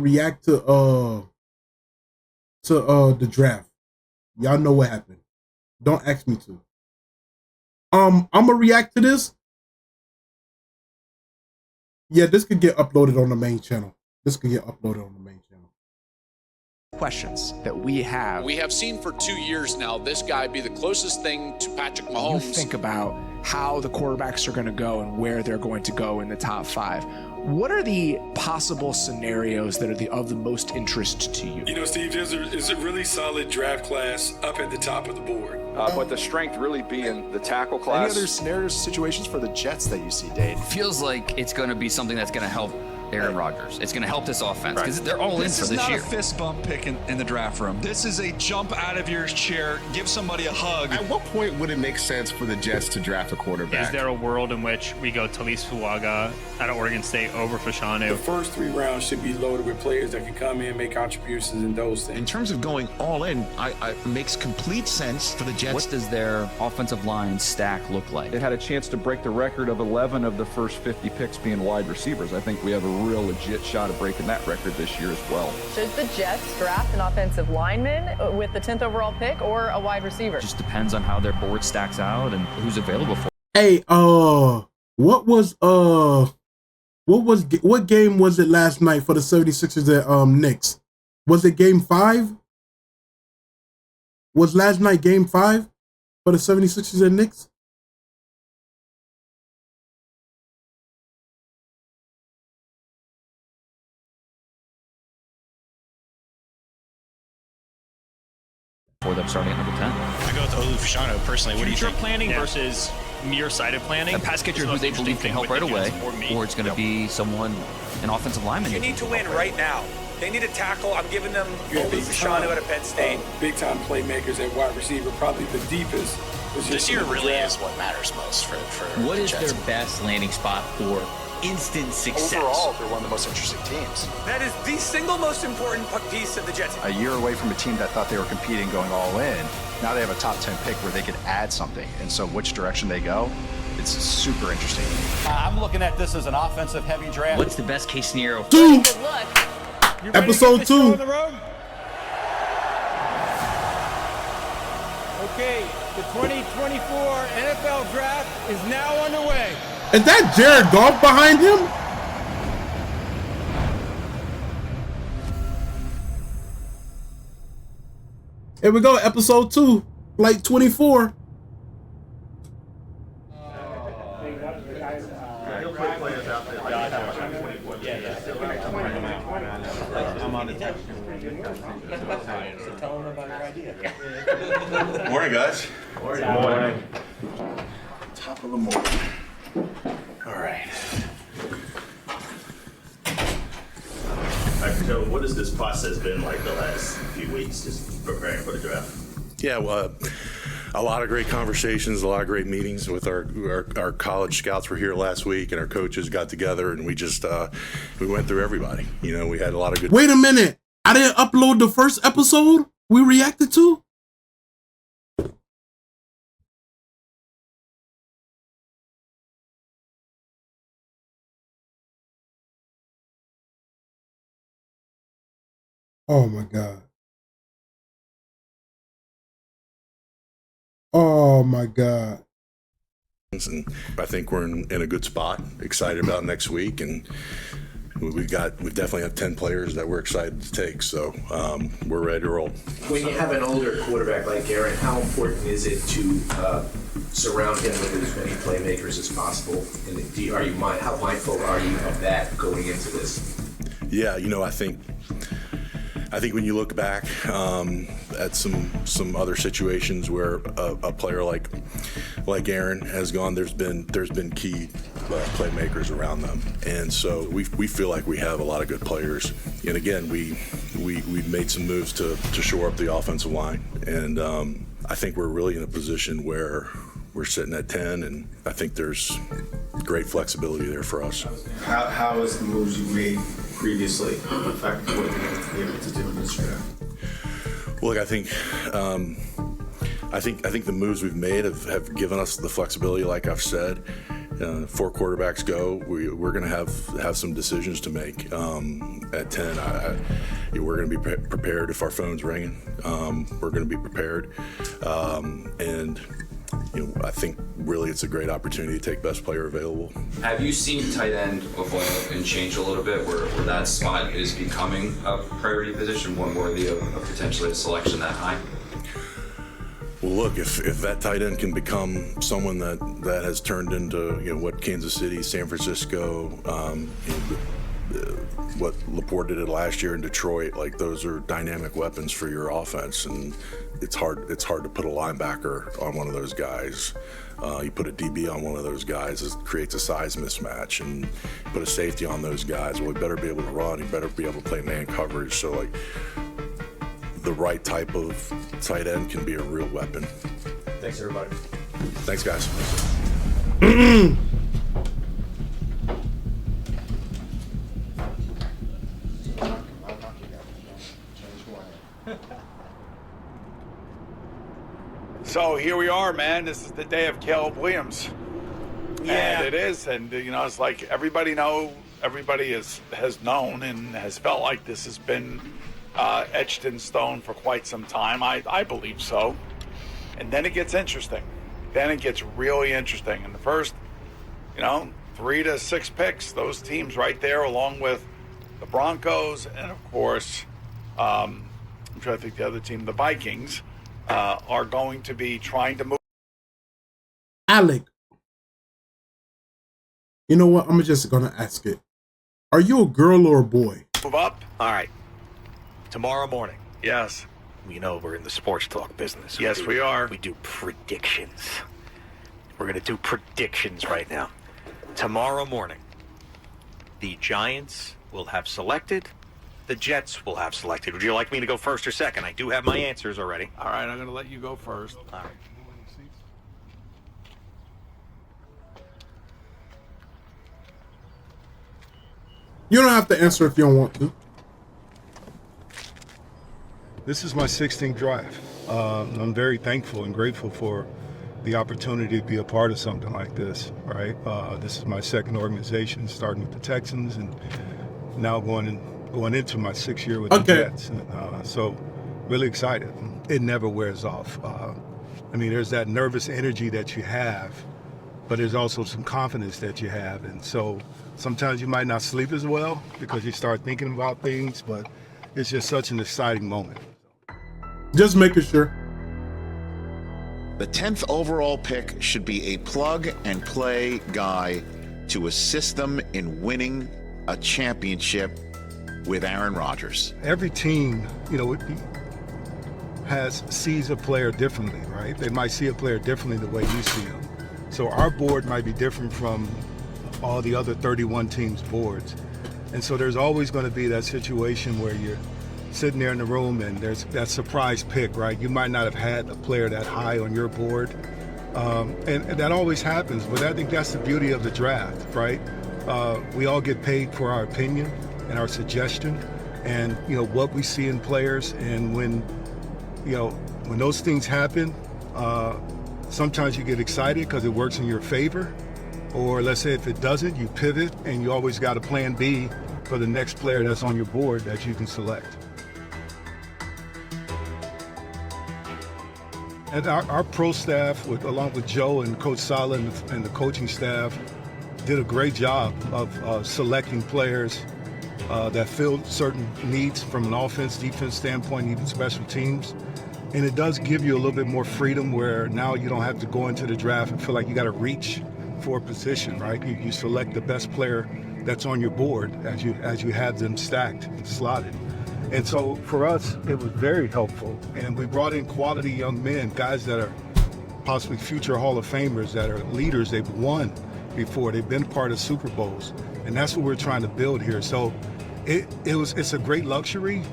react to the draft. Y'all know what happened. Don't ask me to. I'm gonna react to this. Yeah, this could get uploaded on the main channel. Questions that we have. We have seen for 2 years now this guy be the closest thing to Patrick Mahomes. You think about how the quarterbacks are going to go and where they're going to go in the top 5. What are the possible scenarios that are of the most interest to you? You know, Steve, is a really solid draft class up at the top of the board. But the strength really be in the tackle class. Any other scenarios, situations for the Jets that you see, Dave? It feels like it's going to be something that's going to help Aaron Rodgers. It's going to help this offense because they're all in for this year. This is not a fist bump pick in the draft room. This is a jump out of your chair, give somebody a hug. At what point would it make sense for the Jets to draft a quarterback? Is there a world in which we go Talise Fuaga out of Oregon State over Fashanu? The first 3 rounds should be loaded with players that can come in, make contributions, and those things. In terms of going all in, it makes complete sense for the Jets. What does their offensive line stack look like? It had a chance to break the record of 11 of the first 50 picks being wide receivers. I think we have a real legit shot of breaking that record this year as well. Should the Jets draft an offensive lineman with the 10th overall pick or a wide receiver? It just depends on how their board stacks out and who's available for. Hey, what game was it last night for the 76ers at Knicks? Was it game 5? Was last night game 5 for the 76ers at Knicks? For them starting at number 10. I go with Olu Fashanu personally. What do you think? Planning versus near-sighted planning. A pass catcher who they believe can help right away, or it's going to be an offensive lineman. You need to win right now. They need a tackle. I'm giving them Olu Fashanu out of Penn State. Big-time playmakers at wide receiver, probably the deepest. This year really is what matters most for what the is Jets. their best landing spot for instant success? Overall, they're one of the most interesting teams. That is the single most important piece of the Jets. A year away from a team that thought they were competing going all in, now they have a top 10 pick where they could add something. And so which direction they go, it's super interesting. I'm looking at this as an offensive-heavy draft. What's the best case scenario? 2. Good luck. Episode 2. Okay, the 2024 NFL draft is now underway. Is that Jared Goff behind him? Here we go, episode 2, flight 24. Morning, guys. Morning. Top of the morning. All right. So what has this process been like the last few weeks, just preparing for the draft? Yeah, well, a lot of great conversations, a lot of great meetings with our college scouts were here last week, and our coaches got together, and we just we went through everybody. You know, we had a lot of good. Wait a minute. I didn't upload the first episode we reacted to? Oh my God. Oh my God. And I think we're in a good spot, excited about next week, and we definitely have 10 players that we're excited to take, so we're ready to roll. When you have an older quarterback like Aaron, how important is it to surround him with as many playmakers as possible? And how mindful are you of that going into this? Yeah, you know, I think when you look back at some other situations where a player like Aaron has gone, there's been key playmakers around them, and so we feel like we have a lot of good players. And again, we made some moves to shore up the offensive line, and I think we're really in a position where we're sitting at 10, and I think there's great flexibility there for us. How is the moves you made previously affect what you're going to be able to do in this draft? Look, I think the moves we've made have given us the flexibility, like I've said, 4 quarterbacks go, we're going to have some decisions to make. At 10, we're going to be prepared if our phone's ringing. We're going to be prepared, and I think really it's a great opportunity to take best player available. Have you seen tight end evolve and change a little bit, where that spot is becoming a priority position, one worthy of potentially a selection that high? Well, look, if that tight end can become someone that has turned into what Kansas City, San Francisco, what Laporte did last year in Detroit, like those are dynamic weapons for your offense, and it's hard to put a linebacker on one of those guys. You put a DB on one of those guys, it creates a size mismatch, and put a safety on those guys. Well, he better be able to run. He better be able to play man coverage. So, like, the right type of tight end can be a real weapon. Thanks, everybody. Thanks, guys. So here we are, man. This is the day of Caleb Williams. Yeah, and it is, and it's like everybody has known and has felt like this has been etched in stone for quite some time. I believe so. And then it gets interesting. Then it gets really interesting. And the first, 3 to 6 picks, those teams right there, along with the Broncos, and of course, I'm trying to think the other team, the Vikings, are going to be trying to move. Alec, you know what? I'm just gonna ask it. Are you a girl or a boy? Move up. All right. Tomorrow morning. Yes. We're in the sports talk business. Yes, we are. We do predictions. We're going to do predictions right now. Tomorrow morning, the Giants will have selected. The Jets will have selected. Would you like me to go first or second? I do have my answers already. All right, I'm going to let you go first. All right. You don't have to answer if you don't want to. This is my 16th drive. I'm very thankful and grateful for the opportunity to be a part of something like this, right? This is my second organization, starting with the Texans and now going into my 6th year with the Jets. And, so really excited. It never wears off. There's that nervous energy that you have, but there's also some confidence that you have. And so sometimes you might not sleep as well because you start thinking about things, but it's just such an exciting moment. Just making sure. The 10th overall pick should be a plug-and-play guy to assist them in winning a championship with Aaron Rodgers. Every team, sees a player differently, right? They might see a player differently the way you see him. So our board might be different from all the other 31 teams' boards. And so there's always going to be that situation where you're sitting there in the room and there's that surprise pick, right? You might not have had a player that high on your board. And that always happens, but I think that's the beauty of the draft, right? We all get paid for our opinion and our suggestion and, what we see in players. And when those things happen, sometimes you get excited because it works in your favor. Or let's say if it doesn't, you pivot and you always got a plan B for the next player that's on your board that you can select. And our pro staff, along with Joe and Coach Sala and the coaching staff, did a great job of selecting players that filled certain needs from an offense, defense standpoint, even special teams. And it does give you a little bit more freedom where now you don't have to go into the draft and feel like you got to reach for a position, right? You select the best player that's on your board as you have them stacked and slotted. And so for us, it was very helpful. And we brought in quality young men, guys that are possibly future Hall of Famers, that are leaders. They've won before. They've been part of Super Bowls. And that's what we're trying to build here. So it's a great luxury.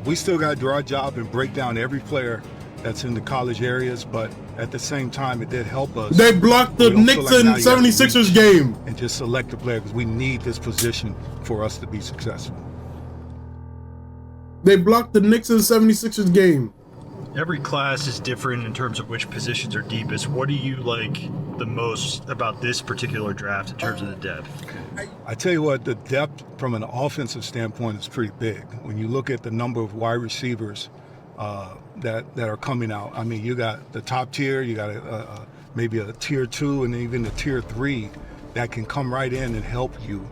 We still got to do our job and break down every player that's in the college areas, but at the same time, it did help us. They blocked the Knicks and 76ers game. And just select a player because we need this position for us to be successful. They blocked the Knicks and 76ers game. every class is different in terms of which positions are deepest. What do you like the most about this particular draft in terms of the depth? I tell you what, the depth from an offensive standpoint is pretty big. When you look at the number of wide receivers that are coming out, I mean, you got the top tier, you got maybe a tier 2 and even a tier 3 that can come right in and help you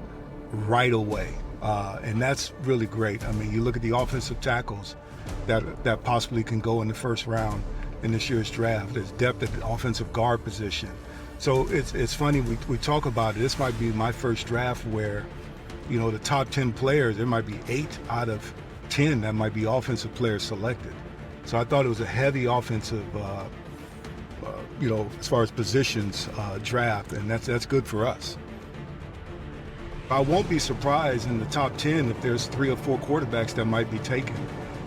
right away. And that's really great. I mean, you look at the offensive tackles that possibly can go in the first round in this year's draft. There's depth at the offensive guard position. So it's funny, we talk about it. This might be my first draft where, you know, the top 10 players, there might be 8 out of 10 that might be offensive players selected. So I thought it was a heavy offensive, you know, as far as positions draft, and that's good for us. I won't be surprised in the top 10 if there's 3 or 4 quarterbacks that might be taken.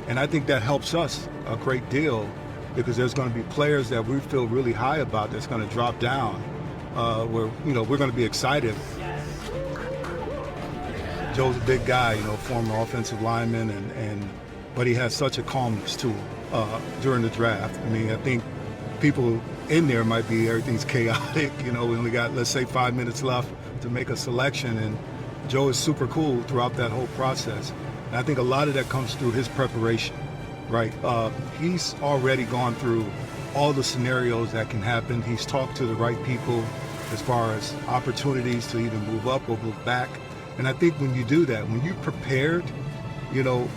And I think that helps us a great deal because there's going to be players that we feel really high about that's going to drop down where, you know, we're going to be excited. Joe's a big guy, you know, former offensive lineman, but he has such a calmness to him during the draft. I mean, I think people in there might be everything's chaotic. You know, we only got, let's say, 5 minutes left to make a selection, and Joe is super cool throughout that whole process. And I think a lot of that comes through his preparation, right? He's already gone through all the scenarios that can happen. He's talked to the right people as far as opportunities to either move up or move back. And I think when you do that, when you're prepared, you know,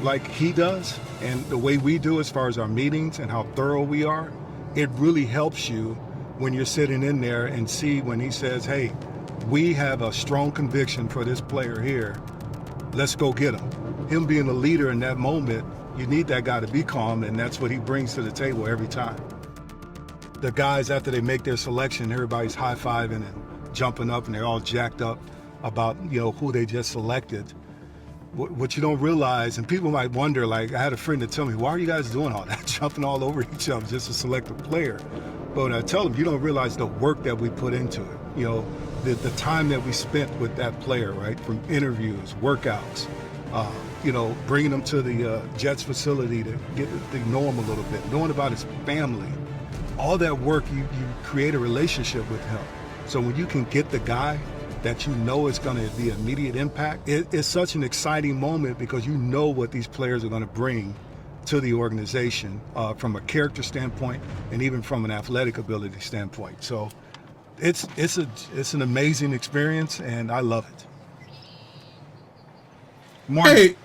like he does, and the way we do as far as our meetings and how thorough we are, it really helps you when you're sitting in there and see when he says, hey, we have a strong conviction for this player here. Let's go get him. Him being a leader in that moment, you need that guy to be calm, and that's what he brings to the table every time. The guys, after they make their selection, everybody's high-fiving and jumping up, and they're all jacked up about, you know, who they just selected. What you don't realize, and people might wonder, like, I had a friend that tell me, why are you guys doing all that, jumping all over each other just to select a player? But I tell them, you don't realize the work that we put into it. You know, the time that we spent with that player, right? From interviews, workouts, you know, bringing him to the Jets facility to get to know him a little bit, knowing about his family. All that work, you create a relationship with him. So when you can get the guy that you know is going to be immediate impact, it's such an exciting moment because you know what these players are going to bring to the organization from a character standpoint and even from an athletic ability standpoint. So it's an amazing experience, and I love it. Morning.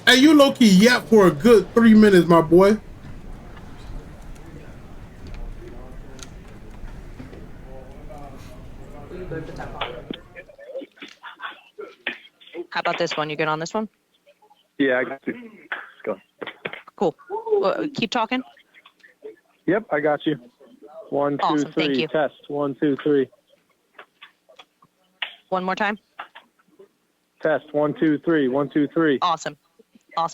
Hey, you low-key yap for a good 3 minutes, my boy. How about this one? You good on this one? Yeah, I got you. Let's go. Cool. Keep talking. Yep, I got you. 1, 2, Awesome, 3. thank you. Test. 1, 2, 3. One more time. Test. 1, 2, 3. 1, 2, 3. Awesome.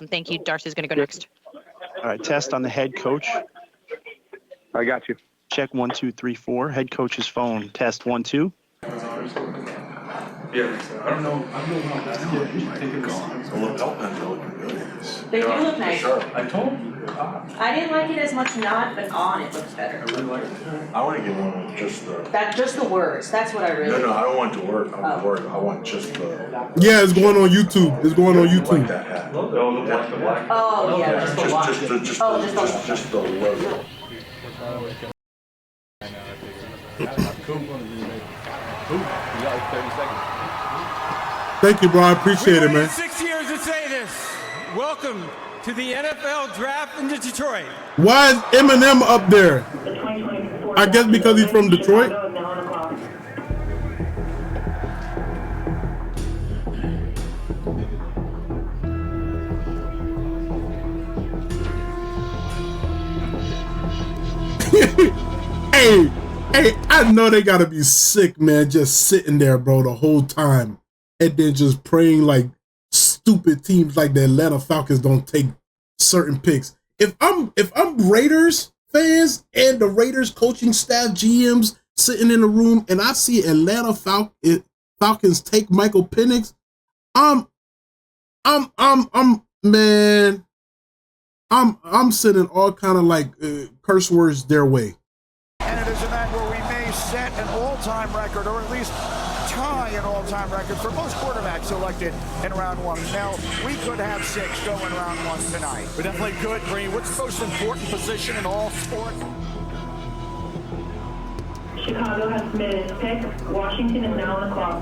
Thank you. Darcy's going to go next. All right, test on the head coach. I got you. Check 1, 2, 3, 4. Head coach's phone. Test 1, 2. Yeah, I don't know how that's going. They do look nice. I told you. I didn't like it as much not, but on it looks better. I really like it. I want to get one with just the. Just the words. That's what I really. No, I don't want the word. I want just the. Yeah, it's going on YouTube. It's going on YouTube. Like that hat. The black. Oh yeah, just the logo. Just the logo. Thank you, bro. I appreciate it, man. 6 years to say this. Welcome to the NFL draft in Detroit. Why is Eminem up there? I guess because he's from Detroit. Hey, I know they gotta be sick, man, just sitting there, bro, the whole time. And then just praying like stupid teams like the Atlanta Falcons don't take certain picks. If I'm Raiders fans and the Raiders coaching staff, GMs sitting in the room, and I see Atlanta Falcons take Michael Penix, man, I'm sending all kind of like curse words their way. And it is a night where we may set an all-time record, or at least tie an all-time record for most quarterbacks selected in round one. Now, we could have 6 going round 1 tonight. We're definitely good, Green. What's the most important position in all sports? Chicago has submitted its pick. Washington is now on the clock.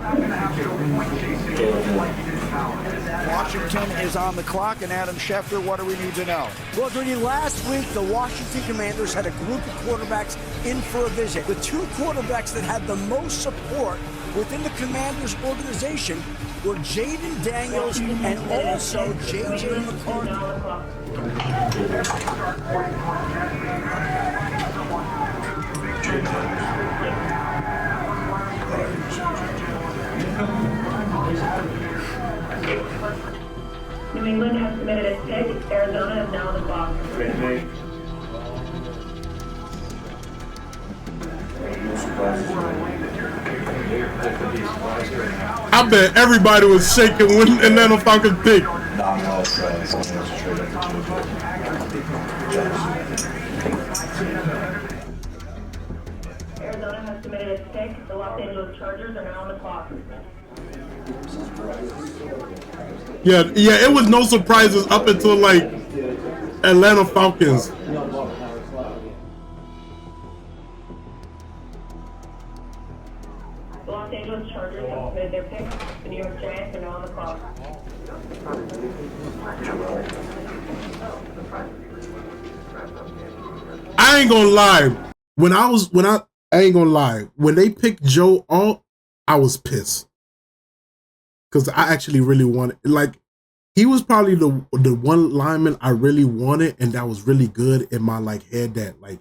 Washington is on the clock, and Adam Schefter, what do we need to know? Well, Green, last week, the Washington Commanders had a group of quarterbacks in for a visit. The 2 quarterbacks that had the most support within the Commanders organization were Jaden Daniels and also J.J. McCarthy. New England has submitted its pick. Arizona is now on the clock. I bet everybody was shaking when Atlanta Falcons picked. Arizona has submitted its pick. The Los Angeles Chargers are now on the clock. Yeah, it was no surprises up until like Atlanta Falcons. The Los Angeles Chargers have submitted their pick. The New York Giants are now on the clock. I ain't gonna lie. I ain't gonna lie. When they picked Joe Alt, I was pissed. Cause I actually really wanted, like, he was probably the one lineman I really wanted, and that was really good in my like head that like,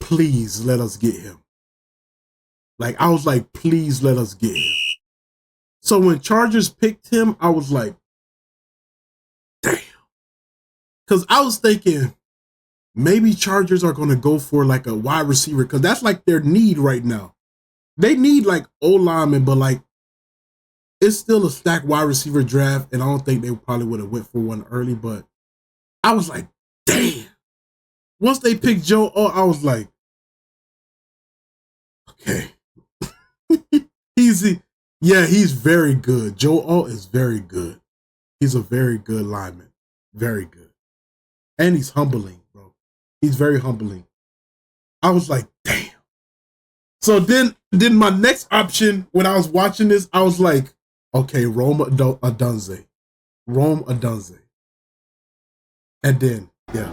please let us get him. Like I was like, please let us get him. So when Chargers picked him, I was like, damn. Cause I was thinking maybe Chargers are gonna go for like a wide receiver, cause that's like their need right now. They need like O-linemen, but like it's still a stacked wide receiver draft, and I don't think they probably would have went for one early, but I was like, damn. Once they picked Joe Alt, I was like, okay. He's very good. Joe Alt is very good. He's a very good lineman. Very good. And he's humbling, bro. He's very humbling. I was like, damn. So then my next option, when I was watching this, I was like, okay, Rome Odunze. And then, yeah.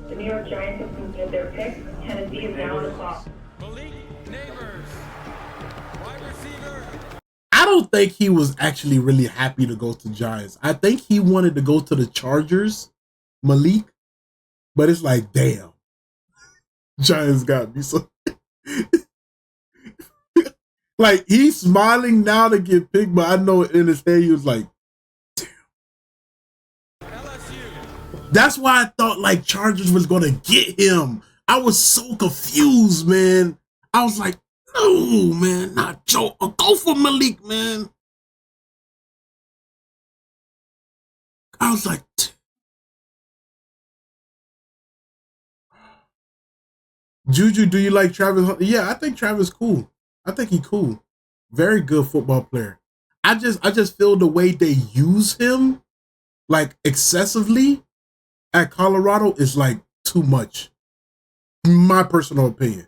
The New York Giants have completed their pick. Tennessee is now on the clock. I don't think he was actually really happy to go to Giants. I think he wanted to go to the Chargers, Malik, but it's like, damn, Giants got me. So, like, he's smiling now to get picked, but I know in his head he was like, damn. That's why I thought like Chargers was gonna get him. I was so confused, man. I was like, no, man, not Joe. Go for Malik, man. I was like, Juju, do you like Travis? Yeah, I think Travis cool. I think he cool. Very good football player. I just feel the way they use him, like excessively at Colorado, is like too much. My personal opinion.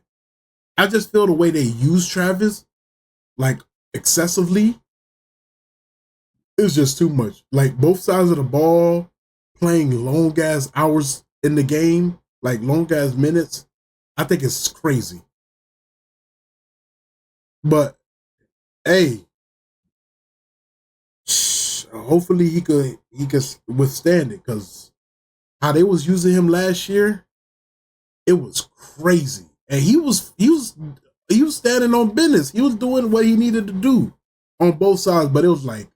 I just feel the way they use Travis, like excessively, is just too much. Like both sides of the ball, playing long ass hours in the game, like long ass minutes. I think it's crazy. But hey, hopefully he could withstand it, because how they was using him last year, it was crazy. And he was standing on business. He was doing what he needed to do on both sides, but it was like,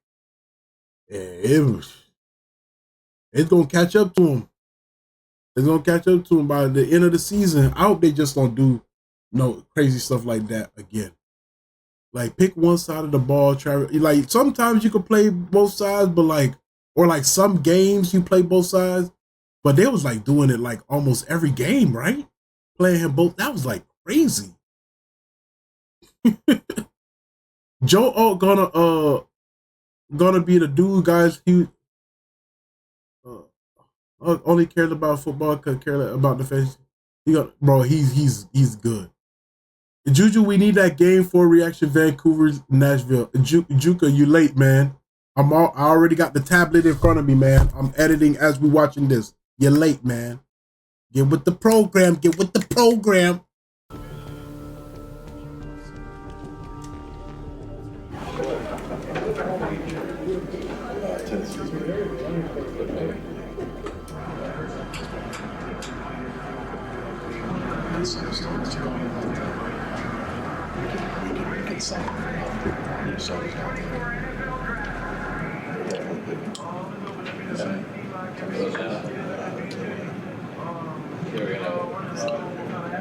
it's gonna catch up to him. It's gonna catch up to him by the end of the season. I hope they just don't do no crazy stuff like that again. Like pick one side of the ball, Travis. Like sometimes you can play both sides, but like, or like some games you play both sides, but they was like doing it like almost every game, right? Playing him both. That was like crazy. Joe Alt gonna be the dude, guys. He only cares about football, could care about defense. Bro, he's good. Juju, we need that game 4 reaction. Vancouver, Nashville. Juka, you late, man. I already got the tablet in front of me, man. I'm editing as we watching this. You're late, man. Get with the program. Get with the program.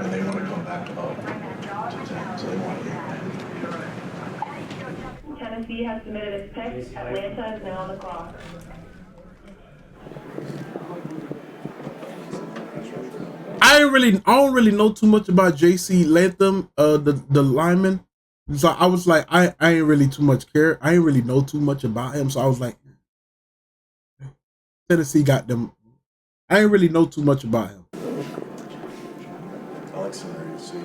They want to come back to 10, so they want to. Tennessee has submitted its pick. Atlanta is now on the clock. I don't really know too much about JC Latham, the lineman. So I was like, I ain't really too much care. I ain't really know too much about him. So I was like, Tennessee got them. I ain't really know too much about him. I like scenario C.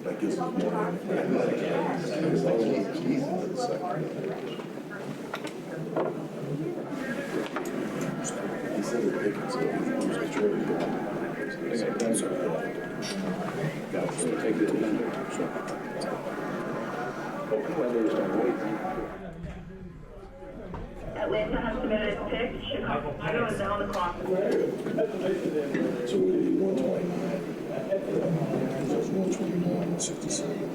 That gives us more. Atlanta has submitted its pick. Chicago is now on the clock. So we need 129. That's 129, 67.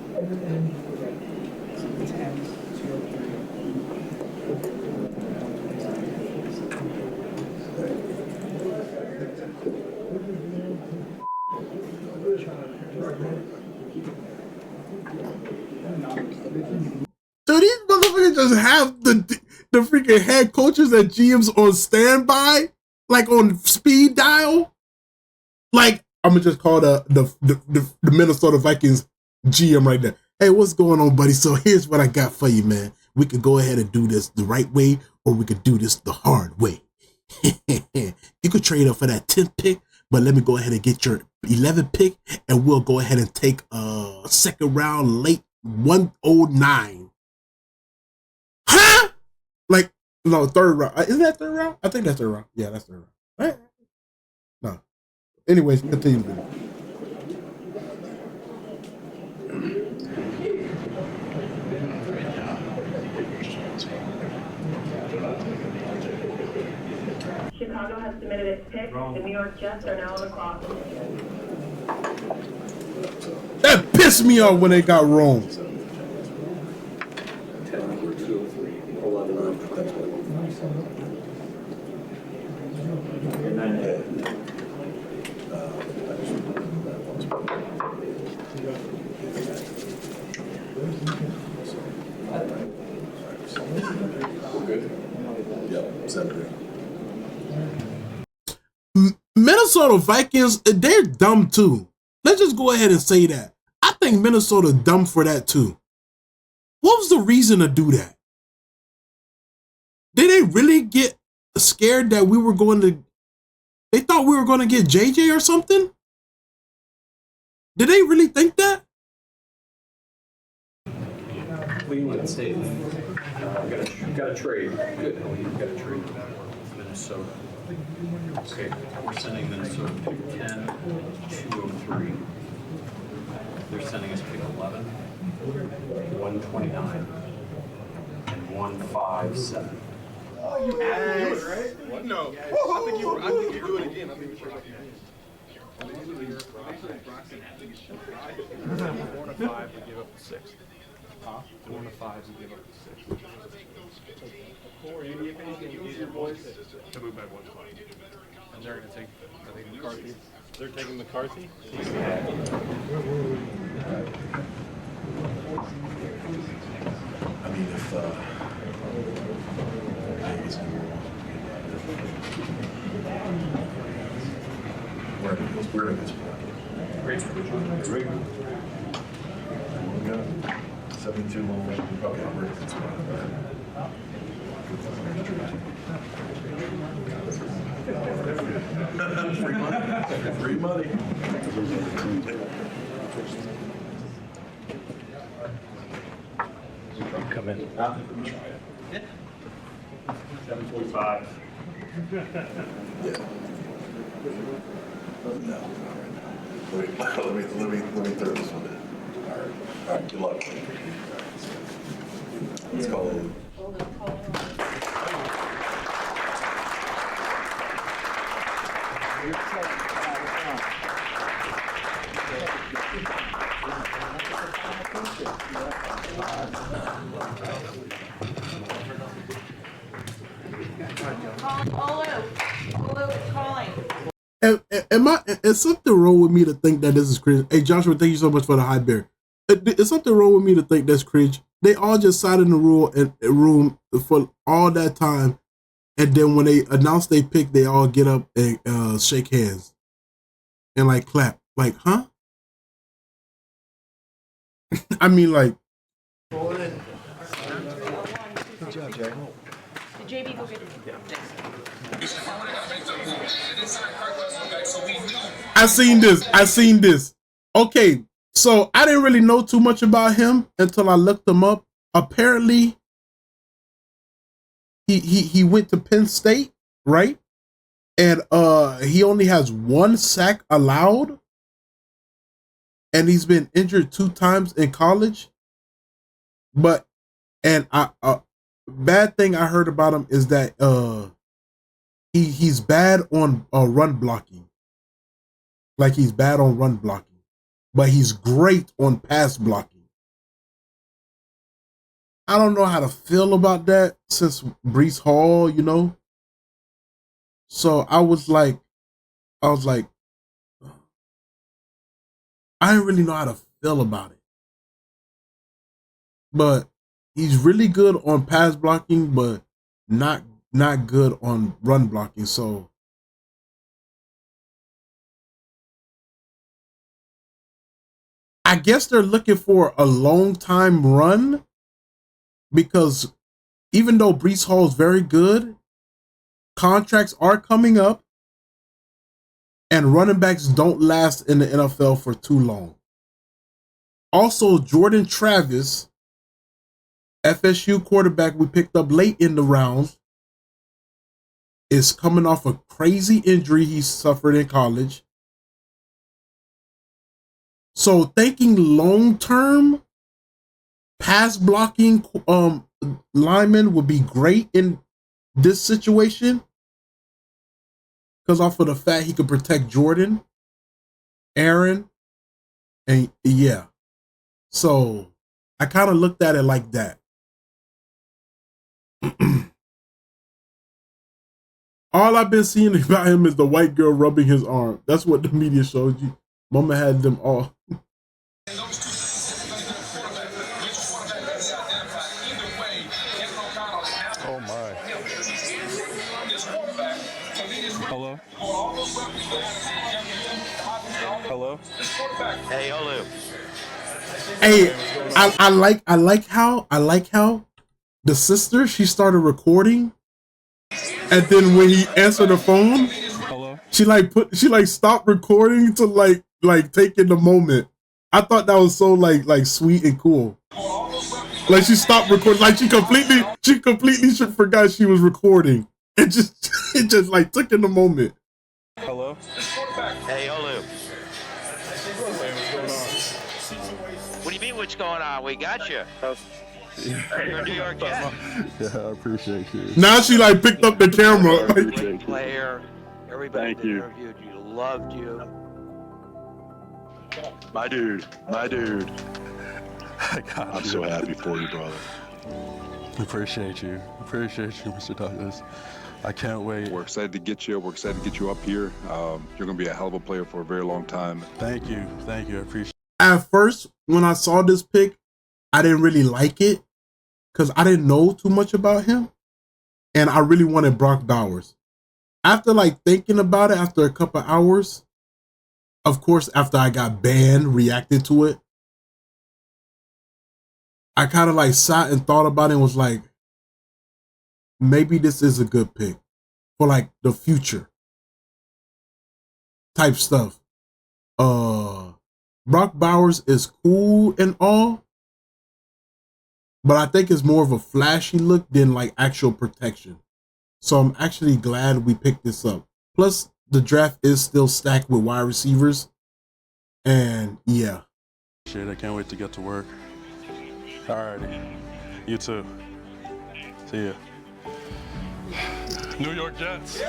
So these motherfuckers just have the freaking head coaches and GMs on standby, like on speed dial. Like I'm gonna just call the Minnesota Vikings GM right there. Hey, what's going on, buddy? So here's what I got for you, man. We could go ahead and do this the right way, or we could do this the hard way. You could trade up for that 10th pick, but let me go ahead and get your 11th pick, and we'll go ahead and take a second round late 109. Huh? Like, no, third round. Isn't that third round? I think that's third round. Yeah, that's third round. Right? No. Anyways, continue. Chicago has submitted its pick. The New York Jets are now on the clock. That pissed me off when they got wrong. Minnesota Vikings, they're dumb too. Let's just go ahead and say that. I think Minnesota dumb for that too. What was the reason to do that? Did they really get scared that we were going to, they thought we were going to get JJ or something? Did they really think that? Cleveland State. Got a trade. Good. Got a trade. Minnesota. Okay, we're sending Minnesota pick 10, 203. They're sending us pick 11, 129, and 157. Oh, you have to do it, right? What? No. I think you do it again. 4 and a 5, we give up the 6th. Huh? 4 and a 5, we give up the 6th. Easier boys to move by 1 spot. And they're going to take, I think, McCarthy. They're taking McCarthy? I mean, if we're in this point. Great. We got 72 low. Okay, we're in this point. Free money. Free money. Come in. 7:45. Yeah. No, not right now. Let me throw this one in. All right, good luck. Let's call it. Olu, it's calling. Is something wrong with me to think that this is cringe? Hey, Joshua, thank you so much for the high bear. Is something wrong with me to think that's cringe? They all just sat in the room for all that time, and then when they announce they pick, they all get up and shake hands and like clap. Like, huh? I mean, like. Good job, Jay. Did JB go get it? I seen this. Okay, so I didn't really know too much about him until I looked him up. Apparently, he went to Penn State, right? And he only has 1 sack allowed, and he's been injured 2 times in college. But bad thing I heard about him is that he's bad on run blocking. Like, he's bad on run blocking, but he's great on pass blocking. I don't know how to feel about that since Breece Hall, you know. So I was like, I didn't really know how to feel about it. But he's really good on pass blocking, but not good on run blocking. So I guess they're looking for a long time run, because even though Breece Hall is very good, contracts are coming up, and running backs don't last in the NFL for too long. Also, Jordan Travis, FSU quarterback we picked up late in the round, is coming off a crazy injury he suffered in college. So thinking long-term pass blocking lineman would be great in this situation, because off of the fact he could protect Jordan, Aaron, and yeah. So I kind of looked at it like that. All I've been seeing about him is the white girl rubbing his arm. That's what the media showed you. Mama had them all. Oh my. Hello? Hello? Hey, Olu. Hey, I like how the sister, she started recording, and then when he answered the phone, she stopped recording to like take in the moment. I thought that was so like sweet and cool. Like, she stopped recording, like she completely forgot she was recording. It just like took in the moment. Hello? Hey, Olu. What do you mean, what's going on? We got you. You're a New York Jet. Yeah, I appreciate you. Now she like picked up the camera. Great player. Everybody that interviewed you loved you. My dude. I'm so happy for you, brother. Appreciate you, Mr. Douglas. I can't wait. We're excited to get you. We're excited to get you up here. You're going to be a hell of a player for a very long time. Thank you. I appreciate it. At first, when I saw this pick, I didn't really like it because I didn't know too much about him. And I really wanted Brock Bowers. After like thinking about it after a couple hours, of course, after I got banned, reacted to it, I kind of like sat and thought about it and was like, maybe this is a good pick for like the future type stuff. Brock Bowers is cool and all, but I think it's more of a flashy look than like actual protection. So I'm actually glad we picked this up. Plus, the draft is still stacked with wide receivers. And yeah. Shit, I can't wait to get to work. Alrighty. You too. See ya. New York Jets.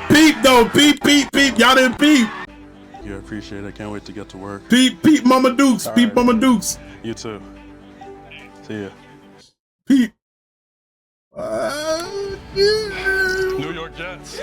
Peep though, peep. Y'all didn't peep. Yeah, I appreciate it. I can't wait to get to work. Peep Mama Dukes. All Peep right. Mama Dukes. You too. See ya. Peep. New York Jets.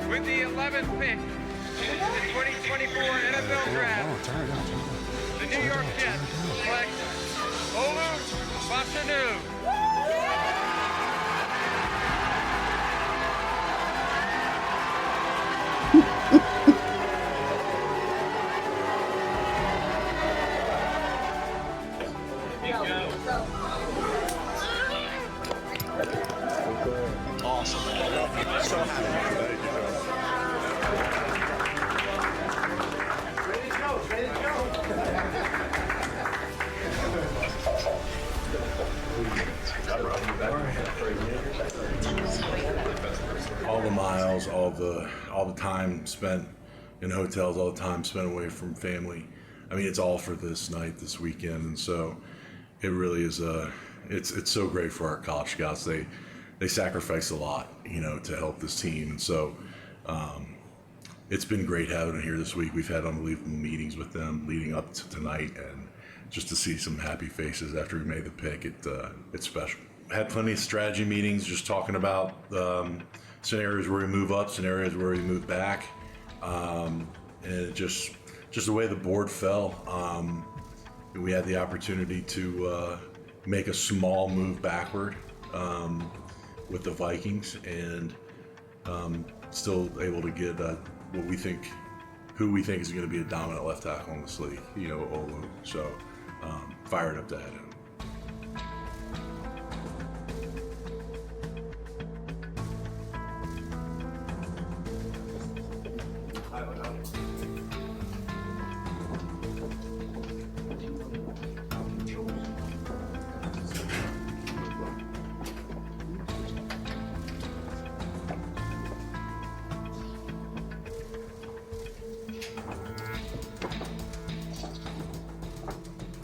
With the 11th pick in the 2024 NFL Draft, the New York Jets select Olu Fashanu. Awesome. So happy. All the miles, all the time spent in hotels, all the time spent away from family. I mean, it's all for this night, this weekend, and so it really is it's so great for our college scouts. They sacrifice a lot, to help this team, and so it's been great having them here this week. We've had unbelievable meetings with them leading up to tonight, and just to see some happy faces after we made the pick, it's special. Had plenty of strategy meetings, just talking about scenarios where we move up, scenarios where we move back, and it just the way the board fell. We had the opportunity to make a small move backward with the Vikings, and still able to get who we think is going to be a dominant left tackle in this league, Olu. So fired up to have him.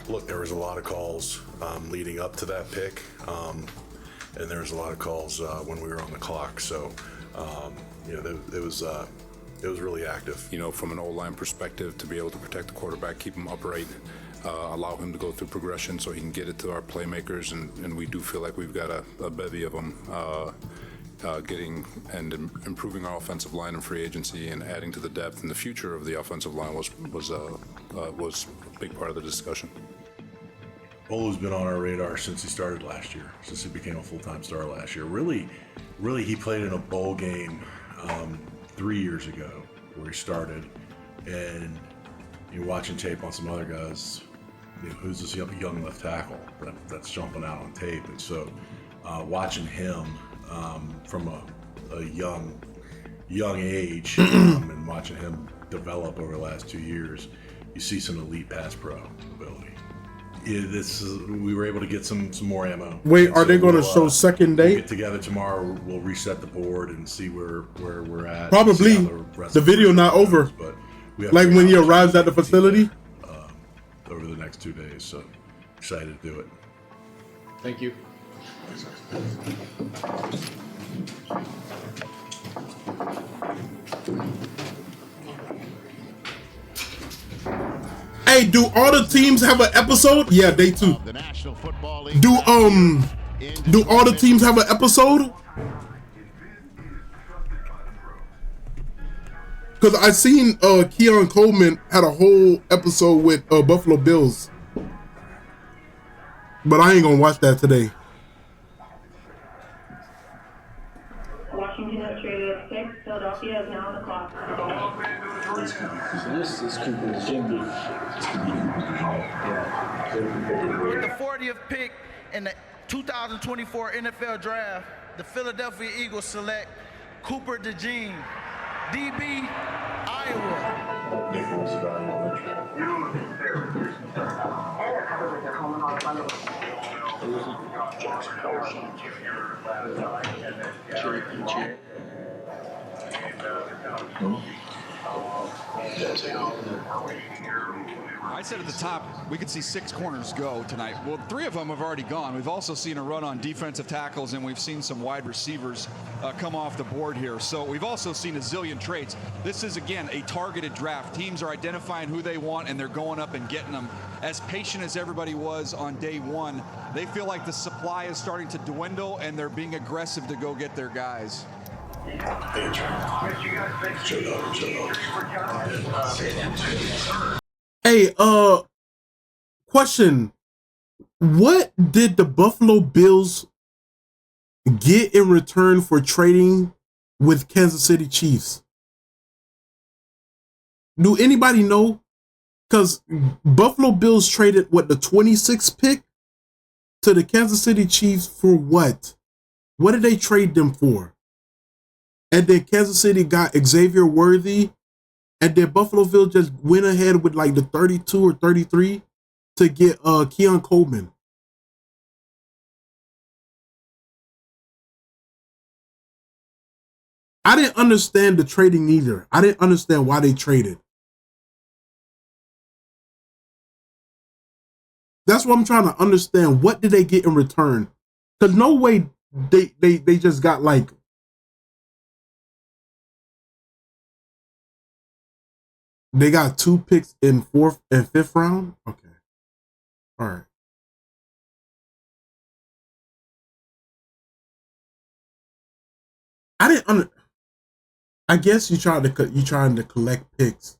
Look, there was a lot of calls leading up to that pick, and there was a lot of calls when we were on the clock. So, it was really active. From an O-line perspective, to be able to protect the quarterback, keep him upright, allow him to go through progression so he can get it to our playmakers, and we do feel like we've got a bevy of them. Getting and improving our offensive line in free agency and adding to the depth and the future of the offensive line was a big part of the discussion. Olu's been on our radar since he started last year, since he became a full-time star last year. Really, he played in a bowl game 3 years ago where he started, and you're watching tape on some other guys. Who's this young left tackle that's jumping out on tape? And so watching him from a young age and watching him develop over the last 2 years, you see some elite pass pro ability. Yeah, we were able to get some more ammo. Wait, are they going to show second day? We'll get together tomorrow. We'll reset the board and see where we're at. Probably. The video not over. But like when he arrives at the facility? Over the next 2 days. So excited to do it. Thank you. Hey, do all the teams have an episode? Yeah, day 2. Do all the teams have an episode? Because I seen Keon Coleman had a whole episode with Buffalo Bills, but I ain't gonna watch that today. Washington has traded at 6. Philadelphia is now on the clock. This could be Jimmy. With the 40th pick in the 2024 NFL Draft, the Philadelphia Eagles select Cooper DeJean, DB, Iowa. I said at the top, we could see 6 corners go tonight. Well, 3 of them have already gone. We've also seen a run on defensive tackles, and we've seen some wide receivers come off the board here. So we've also seen a zillion trades. This is, again, a targeted draft. Teams are identifying who they want, and they're going up and getting them. As patient as everybody was on day 1, they feel like the supply is starting to dwindle, and they're being aggressive to go get their guys. Hey, question. What did the Buffalo Bills get in return for trading with Kansas City Chiefs? Do anybody know? Because Buffalo Bills traded, what, the 26th pick to the Kansas City Chiefs for what? What did they trade them for? And then Kansas City got Xavier Worthy. And then Buffalo Bills just went ahead with like the 32 or 33 to get Keon Coleman. I didn't understand the trading either. I didn't understand why they traded. That's what I'm trying to understand. What did they get in return? Because no way they just got like they got 2 picks in 4th and 5th round. Okay, all right. I didn't. I guess you trying to collect picks.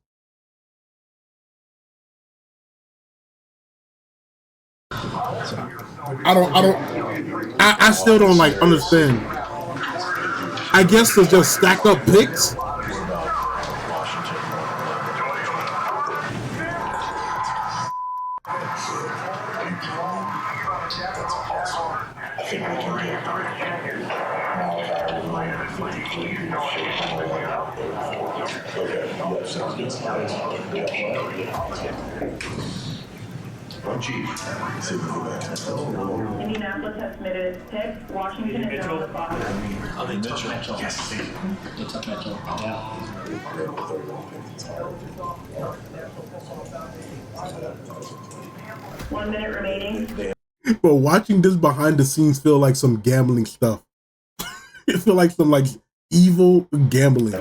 I still don't like understand. I guess to just stack up picks. Indianapolis has submitted its pick. Washington is now on the clock. Mitchell. Yes. Mitchell. Yeah. 1 minute remaining. But watching this behind the scenes feel like some gambling stuff. It feel like some like evil gambling.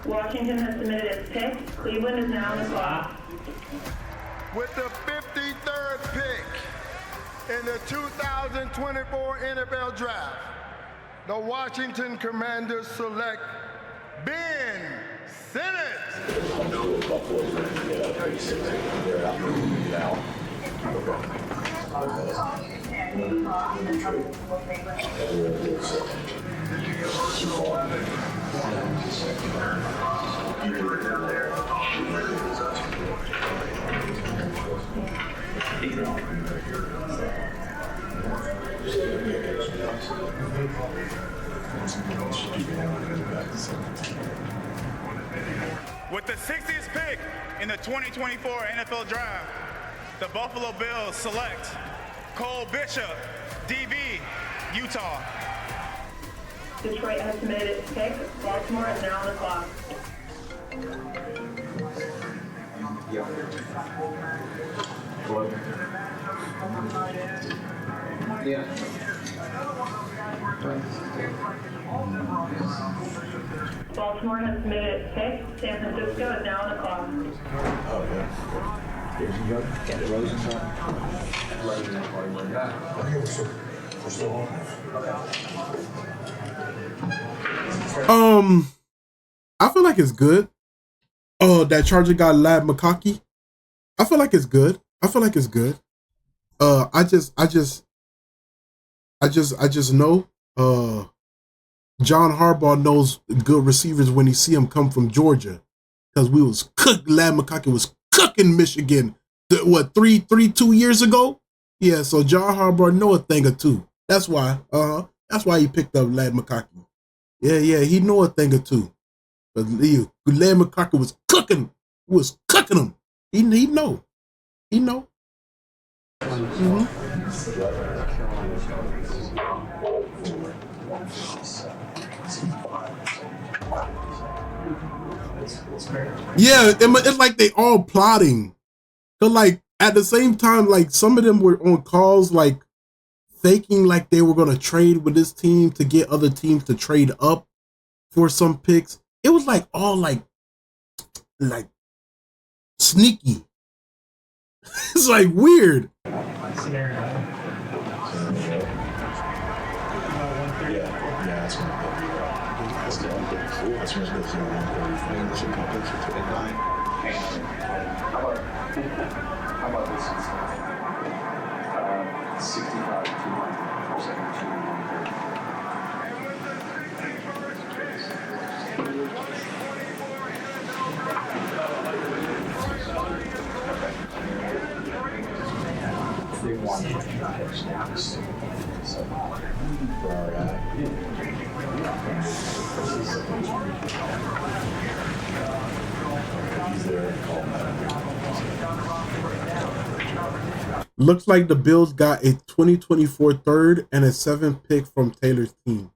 Washington has submitted its pick. Cleveland is now on the clock. With the 53rd pick in the 2024 NFL Draft, the Washington Commanders select Ben Simmons. With the 60th pick in the 2024 NFL Draft, the Buffalo Bills select Cole Bishop, DB, Utah. Detroit has submitted its pick. Baltimore is now on the clock. Baltimore has submitted its pick. San Francisco is now on the clock. I feel like it's good. Oh, that Charger guy, Lad Makaki. I feel like it's good. I just know John Harbaugh knows good receivers when he see them come from Georgia, because we was Lad Makaki was cooking Michigan. 2 years ago? Yeah, so John Harbaugh know a thing or two. That's why. That's why he picked up Lad Makaki. Yeah, he know a thing or two. But Lad Makaki was cooking them. He know. Mm-hmm. Yeah, it's like they all plotting. But like at the same time, like some of them were on calls like faking like they were gonna trade with this team to get other teams to trade up for some picks. It was like all like sneaky. It's like weird. How about this? 65 to Looks like the Bills got a 2024 third and a 7th pick from Taylor's team.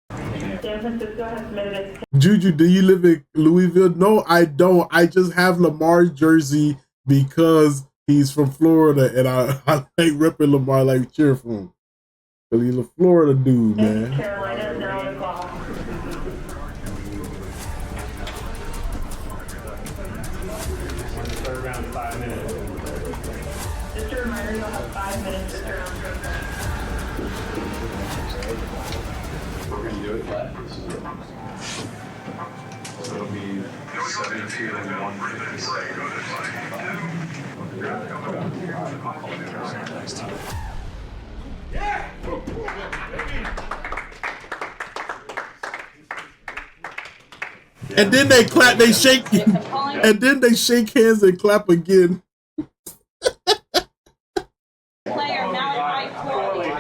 San Francisco has submitted its pick. Juju, do you live in Louisville? No, I don't. I just have Lamar's jersey because he's from Florida, and I like ripping Lamar, like cheer for him. Because he's a Florida dude, man. Carolina is now on the clock. Third round, 5 minutes. Just a reminder, you'll have 5 minutes to turn on. We're going to do it flat. So it'll be 72 and 156. Yeah! And then they clap, they shake, and then they shake hands and clap again. Player Malachi Corley.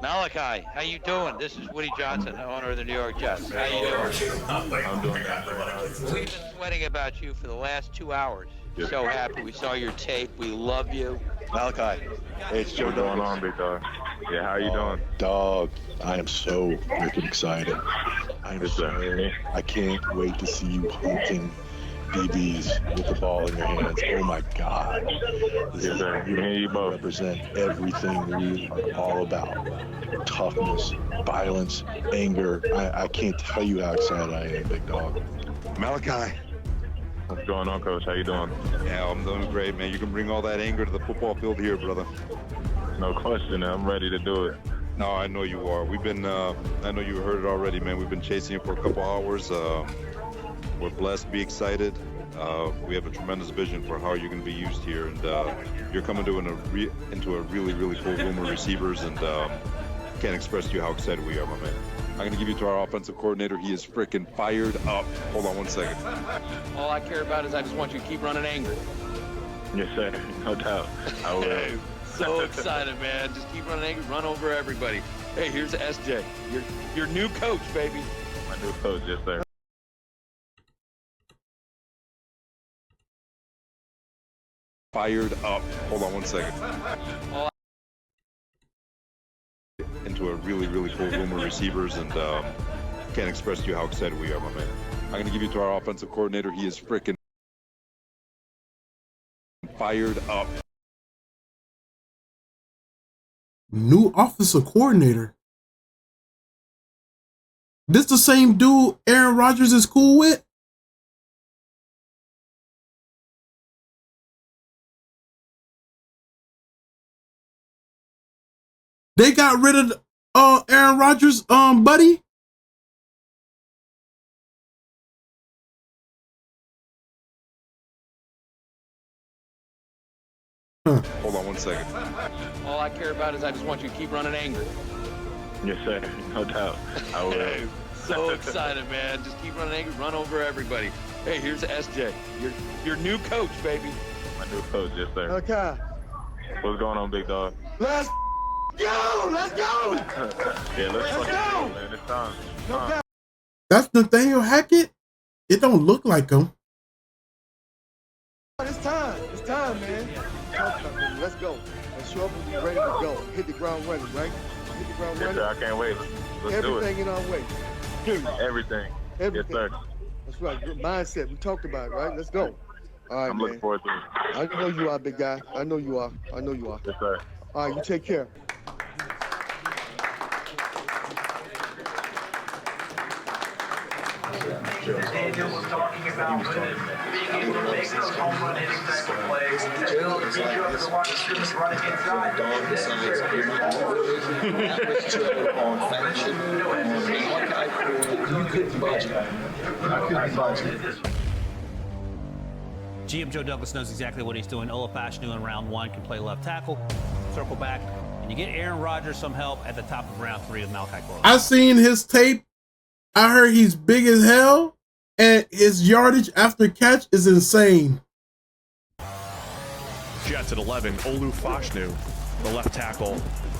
Malachi, how you doing? This is Woody Johnson, owner of the New York Jets. How you doing? I'm doing that. We've been sweating about you for the last 2 hours. So happy we saw your tape. We love you. Malachi, hey, it's Joe. What's going on, big dog? Yeah, how you doing? Dog, I am so freaking excited. I can't wait to see you hunting DBs with the ball in your hands. Oh my God. You represent everything we are all about. Toughness, violence, anger. I can't tell you how excited I am, big dog. Malachi, What's going on, Coach? How you doing? Yeah, I'm doing great, man. You can bring all that anger to the football field here, brother. No question. I'm ready to do it. No, I know you are. We've been, I know you heard it already, man. We've been chasing you for a couple hours. We're blessed, be excited. We have a tremendous vision for how you're going to be used here, and you're coming to into a really, really cool room of receivers, and can't express to you how excited we are, my man. I'm going to give you to our offensive coordinator. He is freaking fired up. Hold on one second. All I care about is I just want you to keep running angry. Yes, sir. No doubt. I will. So excited, man. Just keep running angry, run over everybody. Hey, here's SJ, your new coach, baby. My new coach, yes, sir. Fired up. Hold on one second. Into a really, really cool room of receivers, and can't express to you how excited we are, my man. I'm going to give you to our offensive coordinator. He is freaking fired up. New offensive coordinator. This the same dude Aaron Rodgers is cool with? They got rid of Aaron Rodgers, buddy. Hold on one second. All I care about is I just want you to keep running angry. Yes, sir. No doubt. I will. So excited, man. Just keep running angry, run over everybody. Hey, here's SJ, your new coach, baby. My new coach, yes, sir. Okay. What's going on, big dog? Let's go! Let's go! Yeah, let's go, man. It's time. That's Nathaniel Hackett? It don't look like him. It's time. It's time, man. Let's go. Let's show up and be ready to go. Hit the ground running, right? Hit the ground running. Yes, sir. I can't wait. Let's do it. Everything in our way. Period. Everything. Everything. Yes, sir. That's right. Good mindset. We talked about it, right? Let's go. All right, I'm man. looking forward to it. I know you are, big guy. I know you are. I know you are. Yes, sir. All right, you take care. Daniel was talking about being able to make those home run hitting type of plays. Bill, did you have to watch scrimmage running inside? Dog decides that was Joe on Fashanu, on Malachi, you couldn't budget. I couldn't budget. GM Joe Douglas knows exactly what he's doing. Olu Fashanu in round 1 can play left tackle, circle back, and you get Aaron Rodgers some help at the top of round 3 with Malachi Corley. I seen his tape. I heard he's big as hell, and his yardage after catch is insane. Jets at 11, Olu Fashanu, the left tackle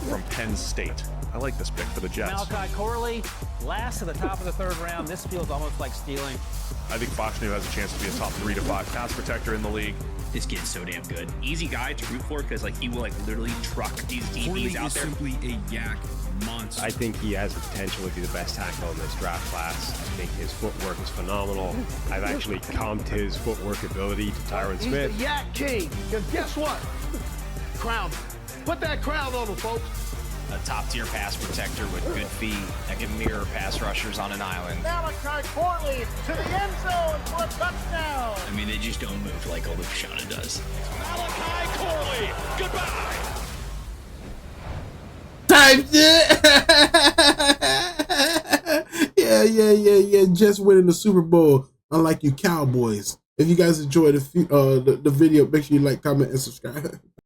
from Penn State. I like this pick for the Jets. Malachi Corley, last to the top of the 3rd round. This feels almost like stealing. I think Fashanu has a chance to be a top 3 to 5 pass protector in the league. This kid's so damn good. Easy guy to root for because he will literally truck these DBs out there. Simply a yak monster. I think he has the potential to be the best tackle in this draft class. I think his footwork is phenomenal. I've actually comped his footwork ability to Tyron Smith. He's the Yak King, because guess what? Crown. Put that crown on him, folks. A top-tier pass protector with good feet that can mirror pass rushers on an island. Malachi Corley to the end zone for a touchdown. I mean, they just don't move like Olu Fashanu does. Malachi Corley, goodbye. Type shit. Yeah. Just winning the Super Bowl, unlike you Cowboys. If you guys enjoyed the video, make sure you like, comment, and subscribe.